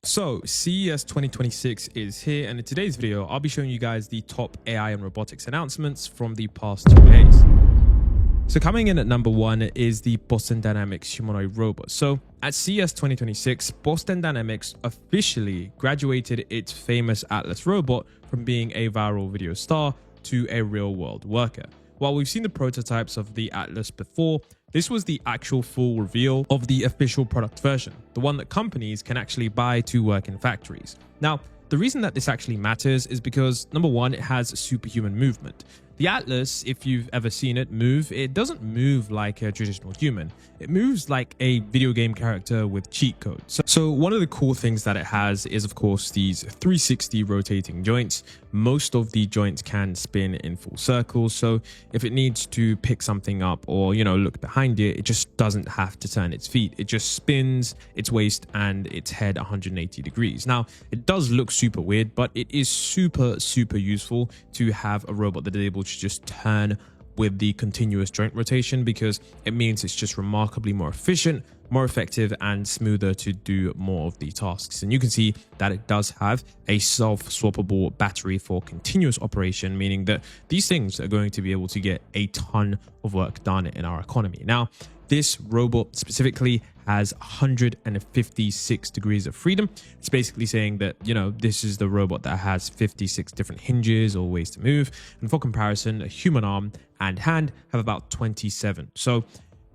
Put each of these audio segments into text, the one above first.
So CES 2026 is here, and in today's video, I'll be showing you guys the top AI and robotics announcements from the past 2 days. So coming in at number 1 is the Boston Dynamics humanoid robot. So at CES 2026, Boston Dynamics officially graduated its famous Atlas robot from being a viral video star to a real-world worker. While we've seen the prototypes of the Atlas before, this was the actual full reveal of the official product version, the one that companies can actually buy to work in factories. Now, the reason that this actually matters is because, number 1, it has superhuman movement. The Atlas, if you've ever seen it move, it doesn't move like a traditional human. It moves like a video game character with cheat codes. So one of the cool things that it has is, of course, these 360 rotating joints. Most of the joints can spin in full circles. So if it needs to pick something up or, look behind it, it just doesn't have to turn its feet. It just spins its waist and its head 180 degrees. Now, it does look super weird, but it is super useful to have a robot that is able to just turn with the continuous joint rotation, because it means it's just remarkably more efficient, more effective, and smoother to do more of the tasks. And you can see that it does have a self-swappable battery for continuous operation, meaning that these things are going to be able to get a ton of work done in our economy. Now, this robot specifically has 156 degrees of freedom. It's basically saying that, this is the robot that has 56 different hinges or ways to move. And for comparison, a human arm and hand have about 27. So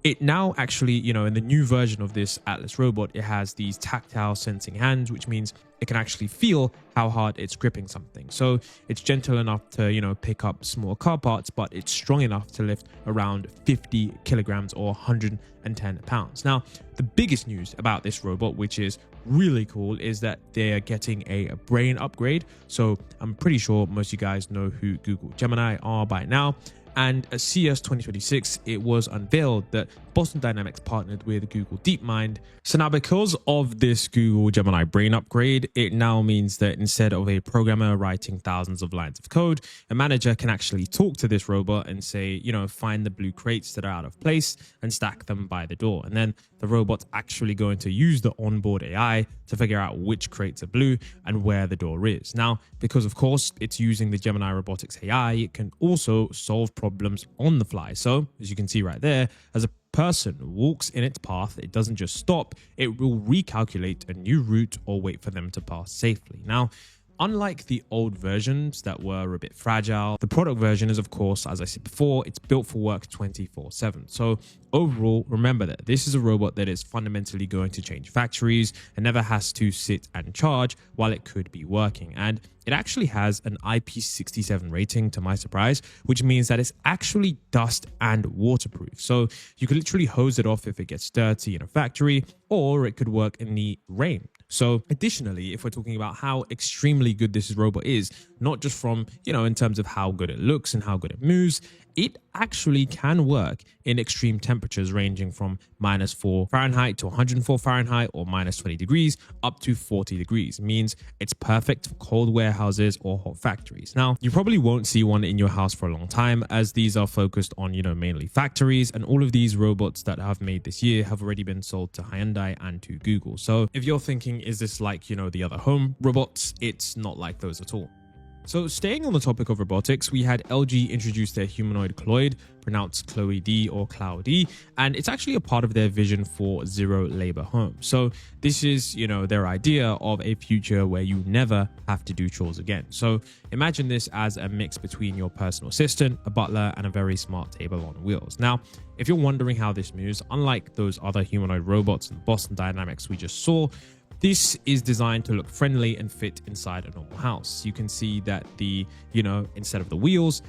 it now actually, in the new version of this Atlas robot, it has these tactile sensing hands, which means it can actually feel how hard it's gripping something. So it's gentle enough to, pick up small car parts, but it's strong enough to lift around 50 kilograms or 110 pounds. Now, the biggest news about this robot, which is really cool, is that they are getting a brain upgrade. So I'm pretty sure most of you guys know who Google Gemini are by now. And at CES 2026, it was unveiled that Boston Dynamics partnered with Google DeepMind. So now, because of this Google Gemini brain upgrade, it now means that instead of a programmer writing thousands of lines of code, a manager can actually talk to this robot and say, find the blue crates that are out of place and stack them by the door. And then the robot's actually going to use the onboard AI to figure out which crates are blue and where the door is. Now, because of course it's using the Gemini Robotics AI, it can also solve problems on the fly. So as you can see right there, as a person walks in its path, it doesn't just stop, it will recalculate a new route or wait for them to pass safely. Now, unlike the old versions that were a bit fragile, the product version is, of course, as I said before, it's built for work 24/7. So overall, remember that this is a robot that is fundamentally going to change factories and never has to sit and charge while it could be working. And it actually has an IP67 rating, to my surprise, which means that it's actually dust and waterproof. So you could literally hose it off if it gets dirty in a factory, or it could work in the rain. So additionally, if we're talking about how extremely good this robot is, not just from, in terms of how good it looks and how good it moves, it actually can work in extreme temperatures ranging from -4 Fahrenheit to 104 Fahrenheit or -20 degrees up to 40 degrees. It means it's perfect for cold warehouses or hot factories. Now, you probably won't see one in your house for a long time, as these are focused on, mainly factories, and all of these robots that I've made this year have already been sold to Hyundai and to Google. So if you're thinking, is this like, the other home robots? It's not like those at all. So staying on the topic of robotics, we had LG introduce their humanoid Cloyd, pronounced Chloe D or Cloudy, and it's actually a part of their vision for zero labor homes. So this is, their idea of a future where you never have to do chores again. So imagine this as a mix between your personal assistant, a butler, and a very smart table on wheels. Now, if you're wondering how this moves, unlike those other humanoid robots and Boston Dynamics we just saw, this is designed to look friendly and fit inside a normal house. You can see that instead of the wheels,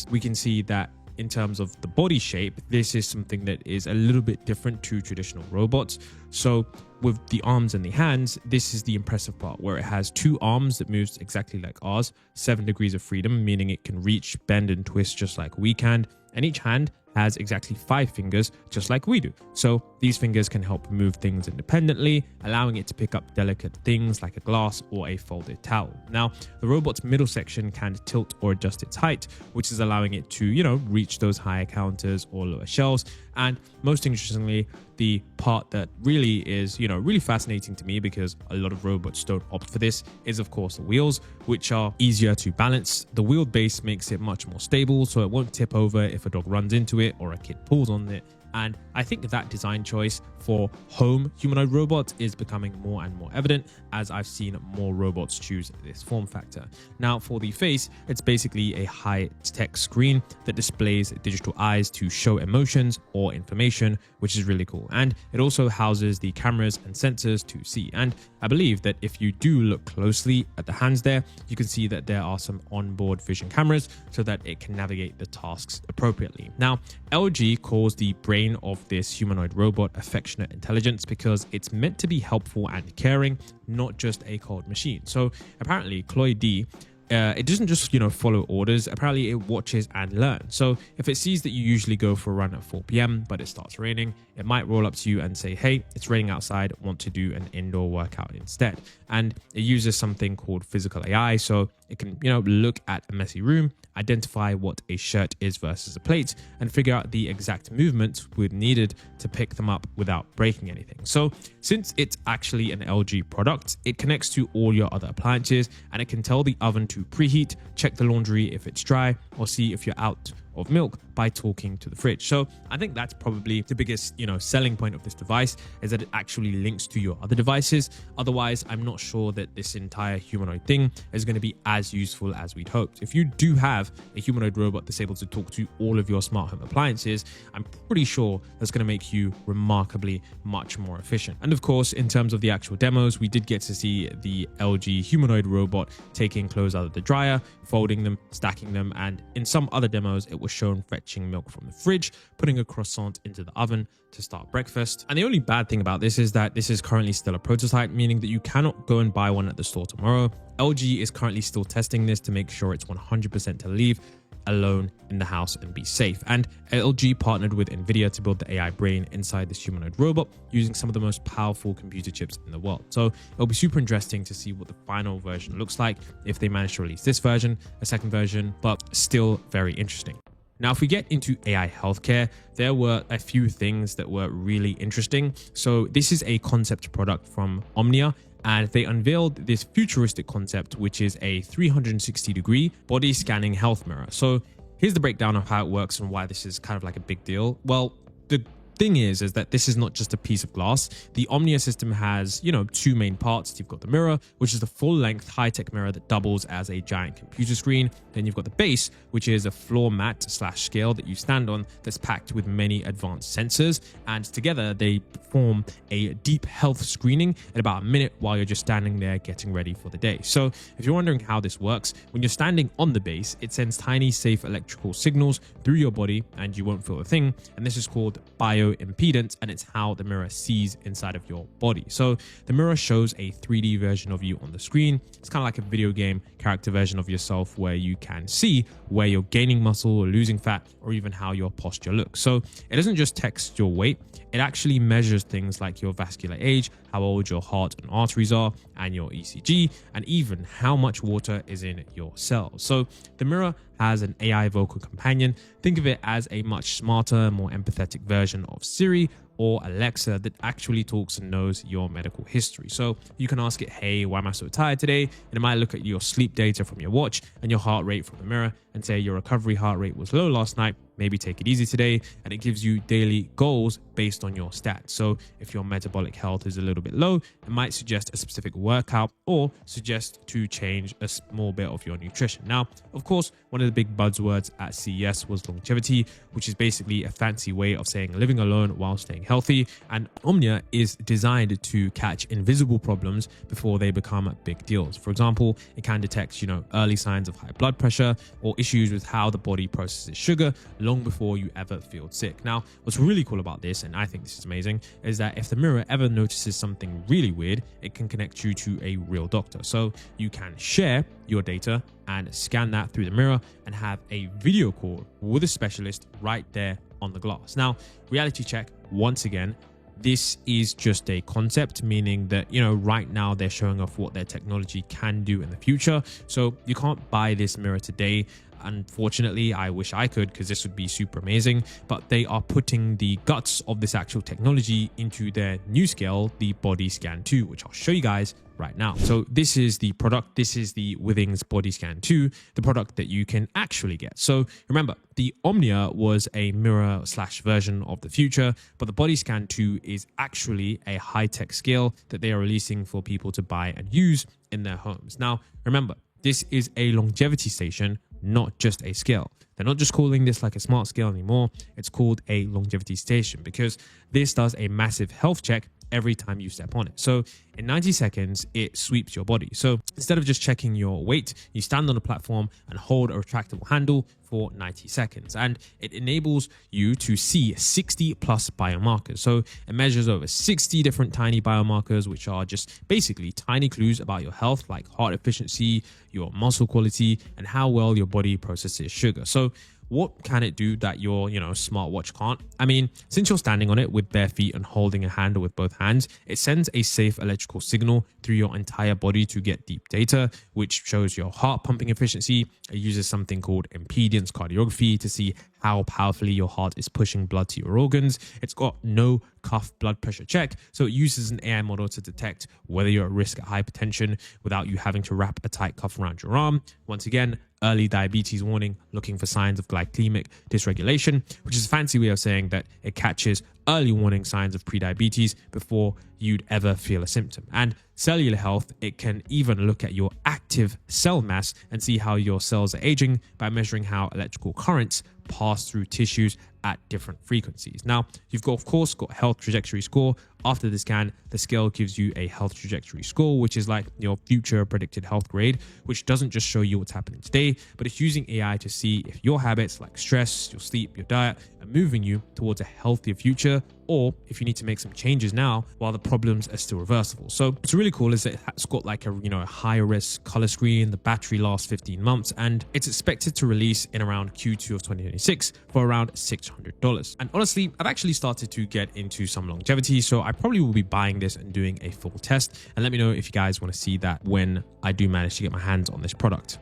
we can see that in terms of the body shape, this is something that is a little bit different to traditional robots. So with the arms and the hands, this is the impressive part, where it has 2 arms that moves exactly like ours, 7 degrees of freedom, meaning it can reach, bend, and twist just like we can. And each hand has exactly 5 fingers, just like we do. So these fingers can help move things independently, allowing it to pick up delicate things like a glass or a folded towel. Now, the robot's middle section can tilt or adjust its height, which is allowing it to, reach those higher counters or lower shelves. And most interestingly, the part that really is, really fascinating to me, because a lot of robots don't opt for this, is of course the wheels, which are easier to balance. The wheel base makes it much more stable, so it won't tip over if a dog runs into it or a kid pulls on it. And I think that design choice for home humanoid robots is becoming more and more evident as I've seen more robots choose this form factor. Now for the face, it's basically a high-tech screen that displays digital eyes to show emotions or information, which is really cool. And it also houses the cameras and sensors to see. And I believe that if you do look closely at the hands there, you can see that there are some onboard vision cameras so that it can navigate the tasks appropriately. Now, LG calls the brain of this humanoid robot affectionate intelligence because it's meant to be helpful and caring, not just a cold machine. So apparently Cloyd D, it doesn't just follow orders. Apparently it watches and learns. So if it sees that you usually go for a run at 4 p.m. but it starts raining, it might roll up to you and say, hey, it's raining outside, want to do an indoor workout instead. And it uses something called physical AI, so it can look at a messy room, identify what a shirt is versus a plate, and figure out the exact movements needed to pick them up without breaking anything. So since it's actually an LG product, it connects to all your other appliances, and it can tell the oven to preheat, check the laundry if it's dry, or see if you're out of milk by talking to the fridge. So I think that's probably the biggest, selling point of this device, is that it actually links to your other devices. Otherwise, I'm not sure that this entire humanoid thing is going to be as useful as we'd hoped. If you do have a humanoid robot that's able to talk to all of your smart home appliances, I'm pretty sure that's going to make you remarkably much more efficient. And of course, in terms of the actual demos, we did get to see the LG humanoid robot taking clothes out of the dryer, folding them, stacking them, and in some other demos, it was shown fetching milk from the fridge, putting a croissant into the oven to start breakfast. And the only bad thing about this is that this is currently still a prototype, meaning that you cannot go and buy one at the store tomorrow. LG is currently still testing this to make sure it's 100% to leave alone in the house and be safe. And LG partnered with Nvidia to build the AI brain inside this humanoid robot using some of the most powerful computer chips in the world. So it'll be super interesting to see what the final version looks like if they manage to release this version, a second version, but still very interesting. Now, if we get into AI healthcare, there were a few things that were really interesting. So this is a concept product from Omnia, and they unveiled this futuristic concept, which is a 360-degree body scanning health mirror. So here's the breakdown of how it works and why this is kind of like a big deal. Well, the thing is that this is not just a piece of glass. The Omnia system has, two main parts. You've got the mirror, which is the full-length high-tech mirror that doubles as a giant computer screen. Then you've got the base, which is a floor mat / scale that you stand on that's packed with many advanced sensors. And together they perform a deep health screening in about a minute while you're just standing there getting ready for the day. So if you're wondering how this works, when you're standing on the base, it sends tiny, safe electrical signals through your body and you won't feel a thing. And this is called bioimpedance, and it's how the mirror sees inside of your body. So the mirror shows a 3D version of you on the screen. It's kind of like a video game character version of yourself where you can see where you're gaining muscle or losing fat, or even how your posture looks. So it doesn't just text your weight, it actually measures things like your vascular age, how old your heart and arteries are, and your ECG, and even how much water is in your cells. So the mirror has an AI vocal companion. Think of it as a much smarter, more empathetic version of Siri or Alexa that actually talks and knows your medical history. So you can ask it, hey, why am I so tired today? And it might look at your sleep data from your watch and your heart rate from the mirror and say your recovery heart rate was low last night, maybe take it easy today. And it gives you daily goals based on your stats. So if your metabolic health is a little bit low, it might suggest a specific workout or suggest to change a small bit of your nutrition. Now, of course, one of the big buzzwords at CES was longevity, which is basically a fancy way of saying living alone while staying healthy. And Omnia is designed to catch invisible problems before they become big deals. For example, it can detect, early signs of high blood pressure or issues with how the body processes sugar long before you ever feel sick. Now, what's really cool about this, and I think this is amazing, is that if the mirror ever notices something really weird, it can connect you to a real doctor. So you can share your data and scan that through the mirror and have a video call with a specialist right there on the glass. Now, reality check, once again, this is just a concept, meaning that, you know, right now they're showing off what their technology can do in the future. So you can't buy this mirror today. Unfortunately, I wish I could, because this would be super amazing, but they are putting the guts of this actual technology into their new scale, the Body Scan 2, which I'll show you guys right now. So this is the product. This is the Withings Body Scan 2, the product that you can actually get. So remember, the Omnia was a mirror slash version of the future, but the Body Scan 2 is actually a high-tech scale that they are releasing for people to buy and use in their homes. Now, remember, this is a longevity station, not just a scale. They're not just calling this like a smart scale anymore. It's called a longevity station because this does a massive health check every time you step on it. So in 90 seconds, it sweeps your body. So instead of just checking your weight, you stand on a platform and hold a retractable handle for 90 seconds. And it enables you to see 60 plus biomarkers. So it measures over 60 different tiny biomarkers, which are just basically tiny clues about your health, like heart efficiency, your muscle quality, and how well your body processes sugar. So what can it do that your, smartwatch can't? I mean, since you're standing on it with bare feet and holding a handle with both hands, it sends a safe electrical signal through your entire body to get deep data, which shows your heart pumping efficiency. It uses something called impedance cardiography to see how powerfully your heart is pushing blood to your organs. It's got no cuff blood pressure check, so it uses an AI model to detect whether you're at risk of hypertension without you having to wrap a tight cuff around your arm. Once again, early diabetes warning, looking for signs of glycemic dysregulation, which is a fancy way of saying that it catches early warning signs of prediabetes before you'd ever feel a symptom. And cellular health, it can even look at your active cell mass and see how your cells are aging by measuring how electrical currents pass through tissues at different frequencies. Now, you've got, of course, got health trajectory score. After the scan, the scale gives you a health trajectory score, which is like your future predicted health grade, which doesn't just show you what's happening today, but it's using AI to see if your habits like stress, your sleep, your diet are moving you towards a healthier future, or if you need to make some changes now while the problems are still reversible. So what's really cool is that it's got like a higher res color screen. The battery lasts 15 months, and it's expected to release in around Q2 of 2026 for around $600. And honestly, I've actually started to get into some longevity, so I probably will be buying this and doing a full test. And let me know if you guys want to see that when I do manage to get my hands on this product.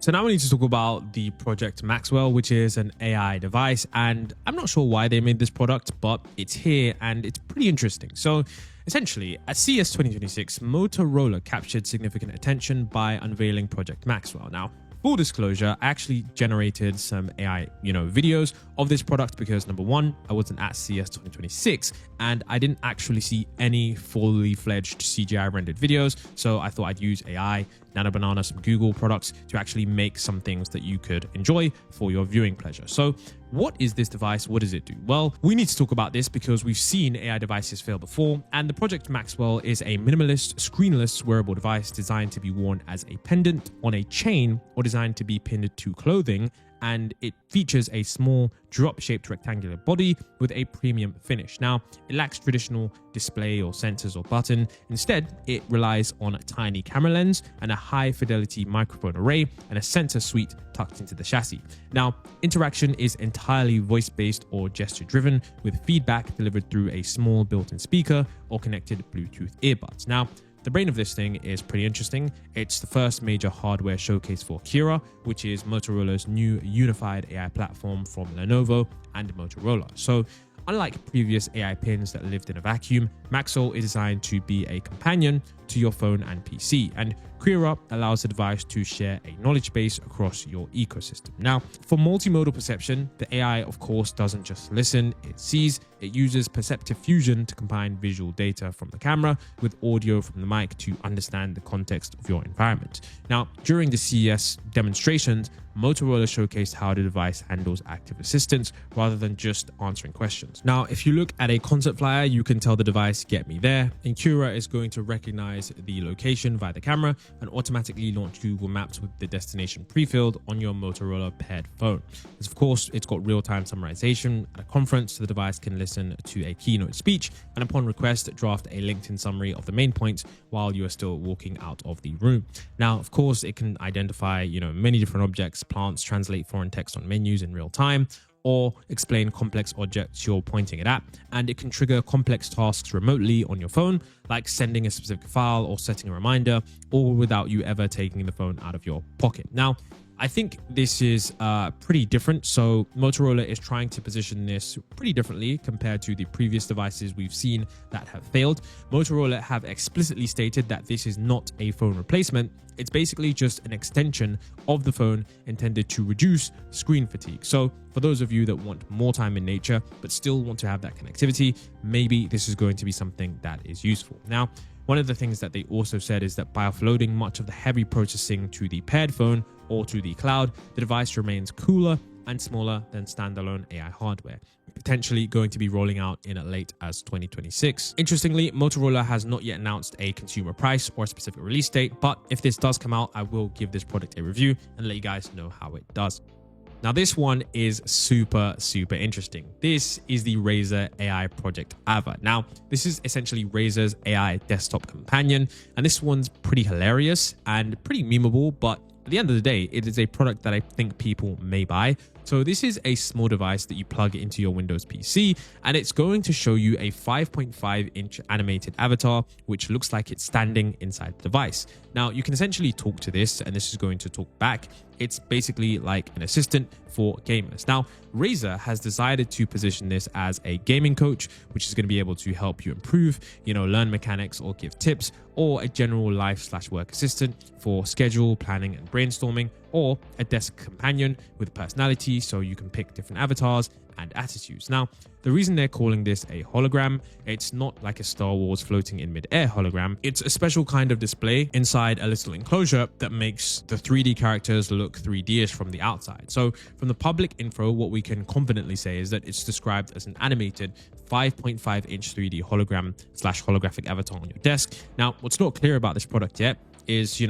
So now we need to talk about the Project Maxwell, which is an AI device. And I'm not sure why they made this product, but it's here and it's pretty interesting. So essentially, at CES 2026, Motorola captured significant attention by unveiling Project Maxwell. Now, full disclosure, I actually generated some AI, videos of this product because number one, I wasn't at CES 2026 and I didn't actually see any fully fledged CGI rendered videos. So I thought I'd use AI, Nano Banana, some Google products to actually make some things that you could enjoy for your viewing pleasure. So what is this device? What does it do? Well, we need to talk about this because we've seen AI devices fail before, and the Project Maxwell is a minimalist, screenless wearable device designed to be worn as a pendant, on a chain, or designed to be pinned to clothing. And it features a small drop-shaped rectangular body with a premium finish. Now, it lacks traditional display or sensors or button. Instead, it relies on a tiny camera lens and a high-fidelity microphone array and a sensor suite tucked into the chassis. Now, interaction is entirely voice-based or gesture-driven, with feedback delivered through a small built-in speaker or connected Bluetooth earbuds. Now, the brain of this thing is pretty interesting. It's the first major hardware showcase for Kira, which is Motorola's new unified AI platform from Lenovo and Motorola. So unlike previous AI pins that lived in a vacuum, Maxwell is designed to be a companion to your phone and PC, and Quira allows the device to share a knowledge base across your ecosystem. Now, for multimodal perception, the AI, of course, doesn't just listen, it sees. It uses perceptive fusion to combine visual data from the camera with audio from the mic to understand the context of your environment. Now, during the CES demonstrations, Motorola showcased how the device handles active assistance rather than just answering questions. Now, if you look at a concept flyer, you can tell the device, "Get me there," and Cura is going to recognize the location via the camera and automatically launch Google Maps with the destination pre-filled on your Motorola paired phone. As of course, it's got real-time summarization. At a conference, the device can listen to a keynote speech and upon request, draft a LinkedIn summary of the main points while you are still walking out of the room. Now, of course, it can identify, many different objects, plants, translate foreign text on menus in real time. or explain complex objects you're pointing it at. And it can trigger complex tasks remotely on your phone, like sending a specific file or setting a reminder, all without you ever taking the phone out of your pocket. Now, I think this is pretty different. So Motorola is trying to position this pretty differently compared to the previous devices we've seen that have failed. Motorola have explicitly stated that this is not a phone replacement. It's basically just an extension of the phone intended to reduce screen fatigue. So for those of you that want more time in nature, but still want to have that connectivity, maybe this is going to be something that is useful. Now, one of the things that they also said is that by offloading much of the heavy processing to the paired phone or to the cloud, the device remains cooler and smaller than standalone AI hardware, potentially going to be rolling out in as late as 2026. Interestingly, Motorola has not yet announced a consumer price or a specific release date, but if this does come out, I will give this product a review and let you guys know how it does. Now, this one is super interesting. This is the Razer AI Project Ava. Now, this is essentially Razer's AI desktop companion, and this one's pretty hilarious and pretty memeable, but at the end of the day, it is a product that I think people may buy. So this is a small device that you plug into your Windows PC, and it's going to show you a 5.5-inch animated avatar, which looks like it's standing inside the device. Now, you can essentially talk to this, and this is going to talk back. It's basically like an assistant for gamers. Now, Razer has decided to position this as a gaming coach, which is going to be able to help you improve, learn mechanics or give tips, or a general life/work assistant for schedule, planning, and brainstorming, or a desk companion with personality, so you can pick different avatars and attitudes. Now, the reason they're calling this a hologram, it's not like a Star Wars floating in mid-air hologram. It's a special kind of display inside a little enclosure that makes the 3D characters look 3D-ish from the outside. So from the public info, what we can confidently say is that it's described as an animated 5.5-inch 3D hologram/holographic avatar on your desk. Now, what's not clear about this product yet is,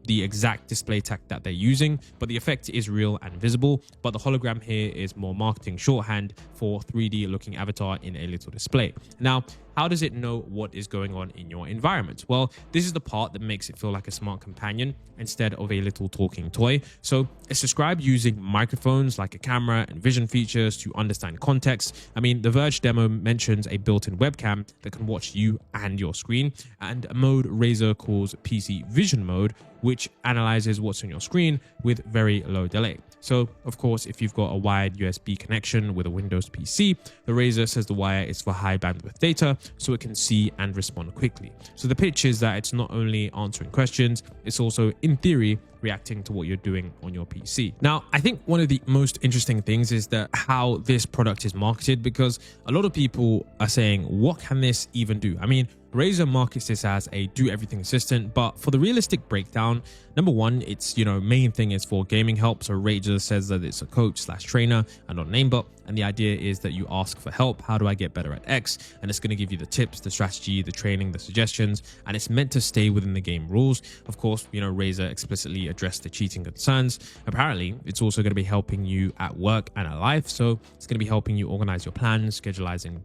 the exact display tech that they're using, but the effect is real and visible. But the hologram here is more marketing shorthand for 3D looking avatar in a little display. Now, how does it know what is going on in your environment? Well, this is the part that makes it feel like a smart companion instead of a little talking toy. So it's described using microphones like a camera and vision features to understand context. I mean, the Verge demo mentions a built-in webcam that can watch you and your screen, and a mode Razer calls PC Vision Mode, which analyzes what's on your screen with very low delay. So, of course, if you've got a wired USB connection with a Windows PC, the Razer says the wire is for high bandwidth data, so it can see and respond quickly. So the pitch is that it's not only answering questions, it's also, in theory, reacting to what you're doing on your PC. Now, I think one of the most interesting things is that how this product is marketed, because a lot of people are saying, what can this even do? I mean, Razer markets this as a do-everything assistant, but for the realistic breakdown, number one, its main thing is for gaming help. So Razer says that it's a coach/trainer and not a name bot, and the idea is that you ask for help. How do I get better at X? And it's going to give you the tips, the strategy, the training, the suggestions, and it's meant to stay within the game rules. Of course, Razer explicitly addressed the cheating concerns. Apparently, it's also going to be helping you at work and at life. So it's going to be helping you organize your plans, scheduling,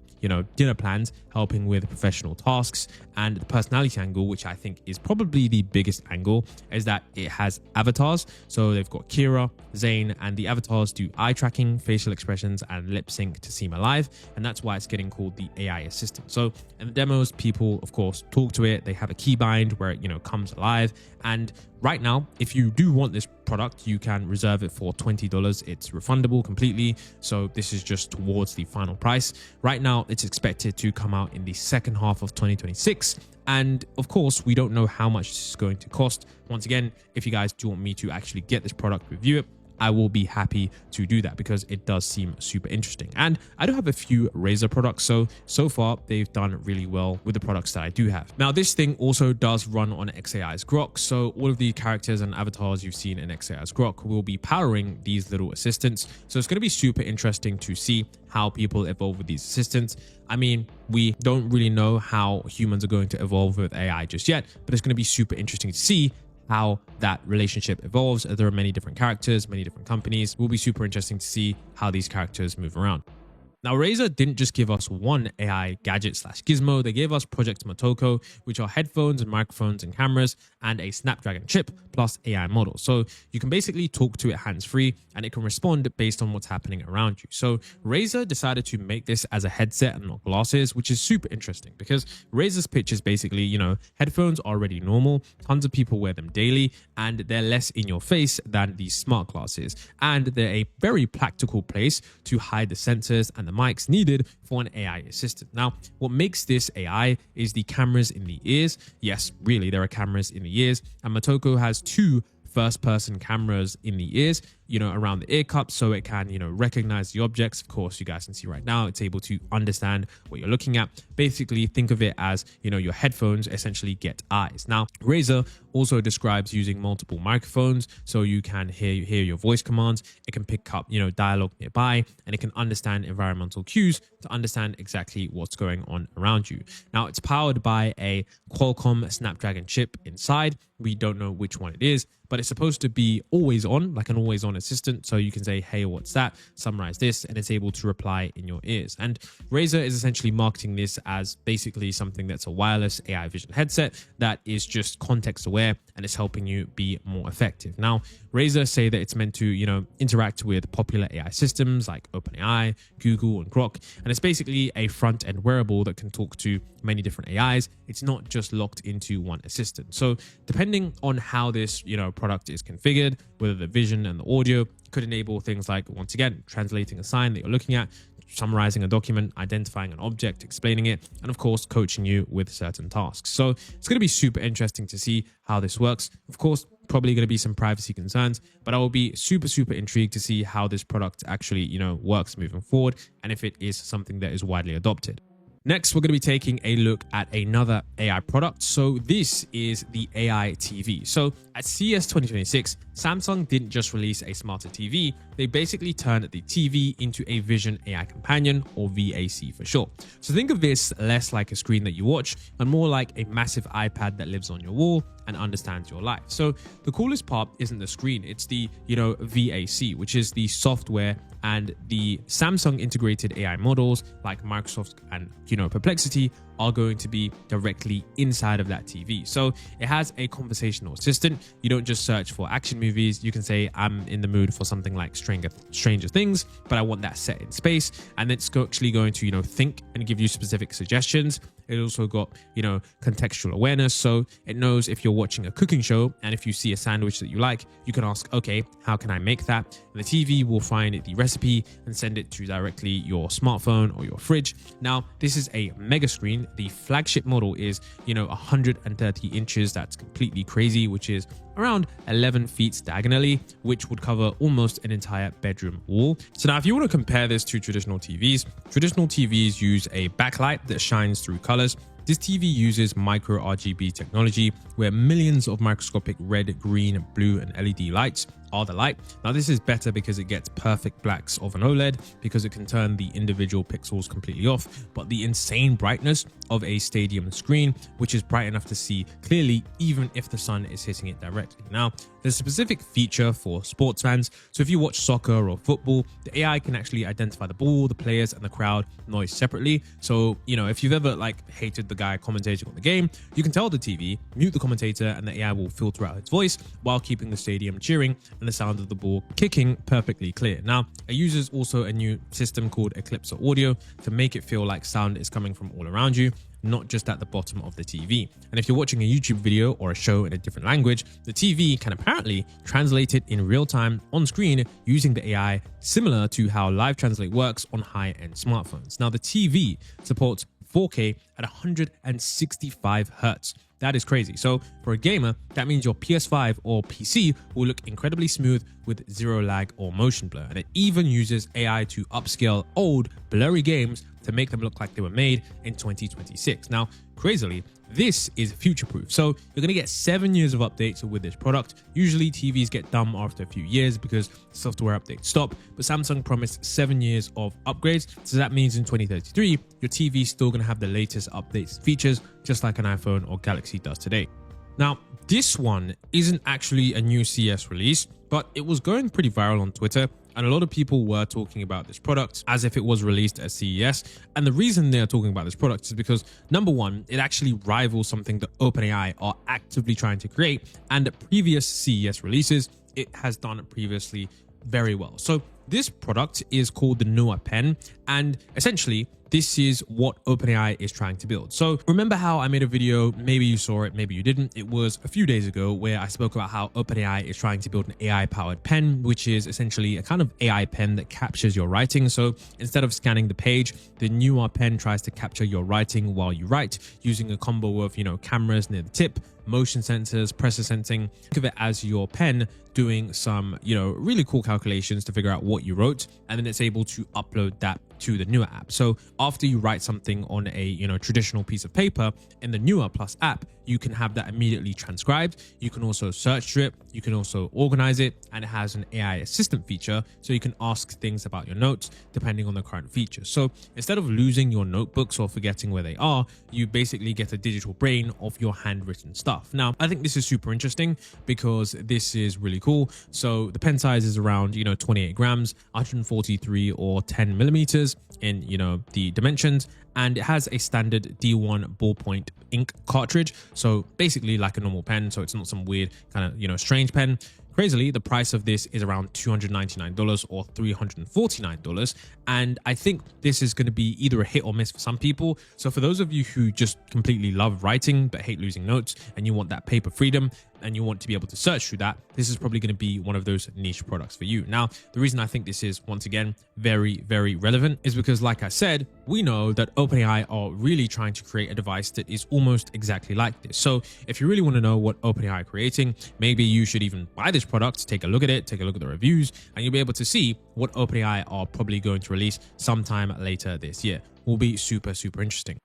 dinner plans, helping with professional tasks. And the personality angle, which I think is probably the biggest angle, is that it has avatars. So they've got Kira, Zane, and the avatars do eye tracking, facial expressions, and lip sync to seem alive. And that's why it's getting called the AI assistant. So in the demos, people, of course, talk to it. They have a keybind where it, comes alive. And right now, if you do want this product, you can reserve it for $20. It's refundable completely. So this is just towards the final price. Right now, it's expected to come out in the second half of 2026. And of course, we don't know how much this is going to cost. Once again, if you guys do want me to actually get this product, review it, I will be happy to do that because it does seem super interesting. And I do have a few Razer products, so far they've done really well with the products that I do have. Now, this thing also does run on XAI's Grok, so all of the characters and avatars you've seen in XAI's Grok will be powering these little assistants. So it's going to be super interesting to see how people evolve with these assistants. I mean, we don't really know how humans are going to evolve with AI just yet, but it's going to be super interesting to see how that relationship evolves. There are many different characters, many different companies. It will be super interesting to see how these characters move around. Now, Razer didn't just give us one AI gadget slash gizmo, they gave us Project Motoko, which are headphones and microphones and cameras, and a Snapdragon chip plus AI model. So you can basically talk to it hands-free and it can respond based on what's happening around you. So Razer decided to make this as a headset and not glasses, which is super interesting because Razer's pitch is basically, headphones are already normal, tons of people wear them daily, and they're less in your face than these smart glasses. And they're a very practical place to hide the sensors and the mics needed for an AI assistant. Now, what makes this AI is the cameras in the ears. Yes, really, there are cameras in the ears, and Motoko has two first-person cameras in the ears, around the ear cups, so it can, recognize the objects. Of course, you guys can see right now, it's able to understand what you're looking at. Basically, think of it as, your headphones essentially get eyes. Now, Razer also describes using multiple microphones, so you can hear your voice commands. It can pick up, dialogue nearby, and it can understand environmental cues to understand exactly what's going on around you. Now, it's powered by a Qualcomm Snapdragon chip inside. We don't know which one it is, but it's supposed to be always on, like an always on assistant. So you can say, hey, what's that? Summarize this, and it's able to reply in your ears. And Razer is essentially marketing this as basically something that's a wireless AI vision headset that is just context aware and it's helping you be more effective. Now, Razer say that it's meant to, interact with popular AI systems like OpenAI, Google, and Grok. And it's basically a front-end wearable that can talk to many different AIs. It's not just locked into one assistant. So depending on how this, product is configured, whether the vision and the audio could enable things like, once again, translating a sign that you're looking at, summarizing a document, identifying an object, explaining it, and of course, coaching you with certain tasks. So it's going to be super interesting to see how this works. Of course, probably going to be some privacy concerns, but I will be super intrigued to see how this product actually, works moving forward and if it is something that is widely adopted. Next, we're going to be taking a look at another AI product. So this is the AI TV. So at CES 2026, Samsung didn't just release a smarter TV, they basically turned the TV into a Vision AI companion, or VAC for short. So think of this less like a screen that you watch and more like a massive iPad that lives on your wall and understands your life. So the coolest part isn't the screen, it's the, VAC, which is the software and the Samsung integrated AI models like Microsoft and, Perplexity are going to be directly inside of that TV. So it has a conversational assistant. You don't just search for action movies. You can say, I'm in the mood for something like Stranger Things, but I want that set in space. And it's actually going to, think and give you specific suggestions. It also got, contextual awareness. So it knows if you're watching a cooking show and if you see a sandwich that you like, you can ask, okay, how can I make that? And the TV will find the recipe and send it to directly your smartphone or your fridge. Now, this is a mega screen. The flagship model is, 130 inches. That's completely crazy, which is around 11 feet diagonally, which would cover almost an entire bedroom wall. So now if you want to compare this to traditional TVs use a backlight that shines through colors. This TV uses micro RGB technology where millions of microscopic red, green, blue, and LED lights are the light. Now this is better because it gets perfect blacks of an OLED because it can turn the individual pixels completely off, but the insane brightness of a stadium screen, which is bright enough to see clearly even if the sun is hitting it directly. Now, there's a specific feature for sports fans. So if you watch soccer or football, the AI can actually identify the ball, the players, and the crowd noise separately. So, if you've ever hated the guy commentating on the game, you can tell the TV, mute the commentator, and the AI will filter out his voice while keeping the stadium cheering and the sound of the ball kicking perfectly clear. Now, it uses also a new system called Eclipse Audio to make it feel like sound is coming from all around you, not just at the bottom of the TV. And if you're watching a YouTube video or a show in a different language, the TV can apparently translate it in real time on screen using the AI, similar to how Live Translate works on high-end smartphones. Now, the TV supports 4K at 165 Hertz. That is crazy. So for a gamer, that means your PS5 or PC will look incredibly smooth with zero lag or motion blur. And it even uses AI to upscale old, blurry games to make them look like they were made in 2026. Now, crazily, this is future-proof. So you're going to get 7 years of updates with this product. Usually TVs get dumb after a few years because software updates stop, but Samsung promised 7 years of upgrades. So that means in 2033, your TV is still going to have the latest updates and features, just like an iPhone or Galaxy does today. Now, this one isn't actually a new CES release, but it was going pretty viral on Twitter And a lot of people were talking about this product as if it was released at CES. And the reason they're talking about this product is because, number one, it actually rivals something that OpenAI are actively trying to create. And at previous CES releases, it has done previously very well. So this product is called the Nua Pen, and essentially this is what OpenAI is trying to build. So remember how I made a video, maybe you saw it, maybe you didn't. It was a few days ago where I spoke about how OpenAI is trying to build an AI-powered pen, which is essentially a kind of AI pen that captures your writing. So instead of scanning the page, the Nua Pen tries to capture your writing while you write using a combo of, cameras near the tip, motion sensors, pressure sensing. Think of it as your pen doing some, really cool calculations to figure out what you wrote, and then it's able to upload that to the Nua app. So after you write something on a traditional piece of paper, in the Nua Plus app, you can have that immediately transcribed. You can also search through it. You can also organize it, and it has an AI assistant feature, so you can ask things about your notes depending on the current features. So instead of losing your notebooks or forgetting where they are, you basically get a digital brain of your handwritten stuff. Now, I think this is super interesting because this is really cool. So the pen size is around 28 grams, 143 or 10 millimeters in the dimensions, and it has a standard D1 ballpoint ink cartridge, so basically like a normal pen, so it's not some weird kind of strange pen. Crazily, the price of this is around $299 or $349. And I think this is going to be either a hit or miss for some people. So for those of you who just completely love writing but hate losing notes, and you want that paper freedom and you want to be able to search through that, this is probably going to be one of those niche products for you. Now, the reason I think this is, once again, very, very relevant is because, like I said, we know that OpenAI are really trying to create a device that is almost exactly like this. So if you really want to know what OpenAI are creating, maybe you should even buy this product, take a look at it, take a look at the reviews, and you'll be able to see what OpenAI are probably going to release sometime later this year. Will be super, super interesting.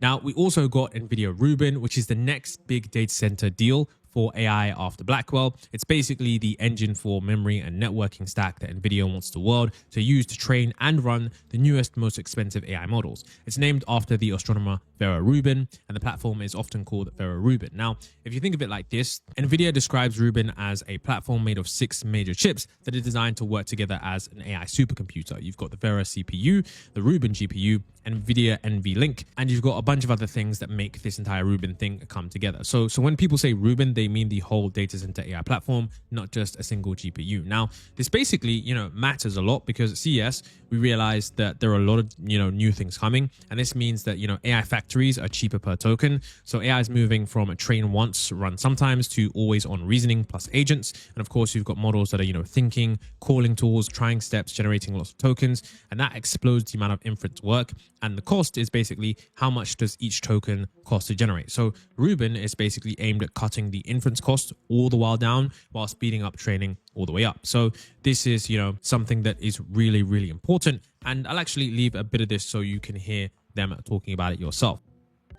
Now, we also got NVIDIA Rubin, which is the next big data center deal for AI after Blackwell. It's basically the engine for memory and networking stack that NVIDIA wants the world to use to train and run the newest, most expensive AI models. It's named after the astronomer Vera Rubin, and the platform is often called Vera Rubin. Now, if you think of it like this, NVIDIA describes Rubin as a platform made of 6 major chips that are designed to work together as an AI supercomputer. You've got the Vera CPU, the Rubin GPU, NVIDIA NVLink, and you've got a bunch of other things that make this entire Rubin thing come together. So when people say Rubin, they mean the whole data center AI platform, not just a single GPU. Now, this basically, matters a lot because at CES, we realized that there are a lot of, new things coming. And this means that, AI factories are cheaper per token. So AI is moving from a train once, run sometimes to always on reasoning plus agents. And of course, you've got models that are, thinking, calling tools, trying steps, generating lots of tokens. And that explodes the amount of inference work. And the cost is basically how much does each token cost to generate. So Rubin is basically aimed at cutting the inference cost all the while down while speeding up training all the way up. So this is, something that is really, really important. And I'll actually leave a bit of this so you can hear them talking about it yourself.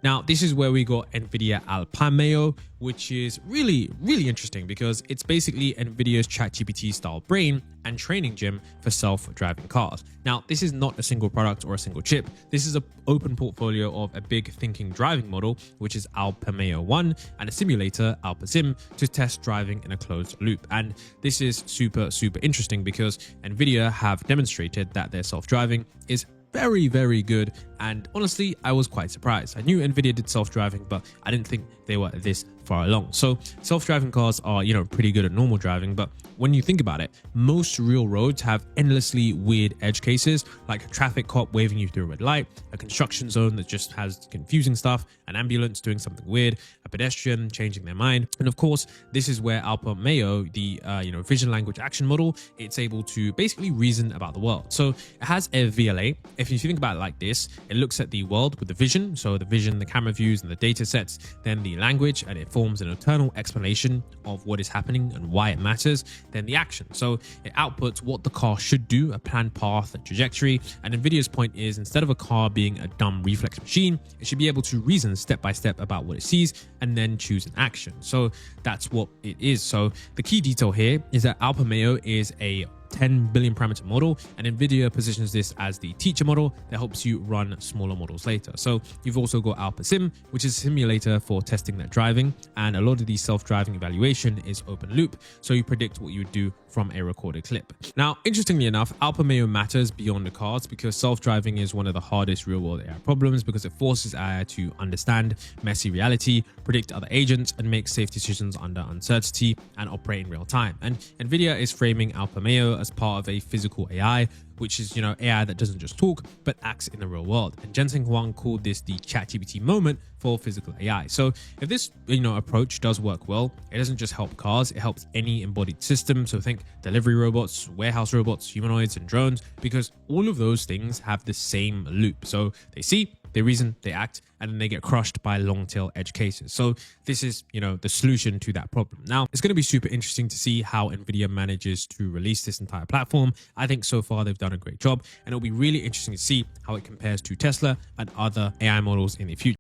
Now, this is where we got NVIDIA Alpamayo, which is really, really interesting because it's basically NVIDIA's ChatGPT style brain and training gym for self-driving cars. Now, this is not a single product or a single chip. This is an open portfolio of a big thinking driving model, which is Alpamayo 1, and a simulator, AlpaSim, to test driving in a closed loop. And this is super, super interesting because NVIDIA have demonstrated that their self-driving is very, very good. And honestly, I was quite surprised. I knew NVIDIA did self-driving, but I didn't think they were this far along. So self-driving cars are, pretty good at normal driving. But when you think about it, most real roads have endlessly weird edge cases, like a traffic cop waving you through a red light, a construction zone that just has confusing stuff, an ambulance doing something weird, a pedestrian changing their mind. And of course, this is where Alpamayo, the vision language action model, it's able to basically reason about the world. So it has a VLA. If you think about it like this, it looks at the world with the vision. So the vision, the camera views, and the data sets, then the language, and it forms an internal explanation of what is happening and why it matters, then the action. So it outputs what the car should do, a planned path and trajectory. And NVIDIA's point is, instead of a car being a dumb reflex machine, it should be able to reason step by step about what it sees and then choose an action. So that's what it is. So the key detail here is that Alpamayo is a 10 billion parameter model, and NVIDIA positions this as the teacher model that helps you run smaller models later. So you've also got AlphaSim, which is a simulator for testing that driving, and a lot of the self-driving evaluation is open loop, so you predict what you would do from a recorded clip. Now, interestingly enough, AlphaMayo matters beyond the cards because self-driving is one of the hardest real-world AI problems because it forces AI to understand messy reality, predict other agents, and make safe decisions under uncertainty and operate in real time. And NVIDIA is framing AlphaMayo as part of a physical AI, which is, AI that doesn't just talk, but acts in the real world. And Jensen Huang called this the ChatGPT moment for physical AI. So if this, approach does work well, it doesn't just help cars, it helps any embodied system. So think delivery robots, warehouse robots, humanoids, and drones, because all of those things have the same loop. So they see, they reason, they act, and then they get crushed by long tail edge cases. So this is, the solution to that problem. Now, it's going to be super interesting to see how NVIDIA manages to release this entire platform. I think so far they've done a great job, and it'll be really interesting to see how it compares to Tesla and other AI models in the future.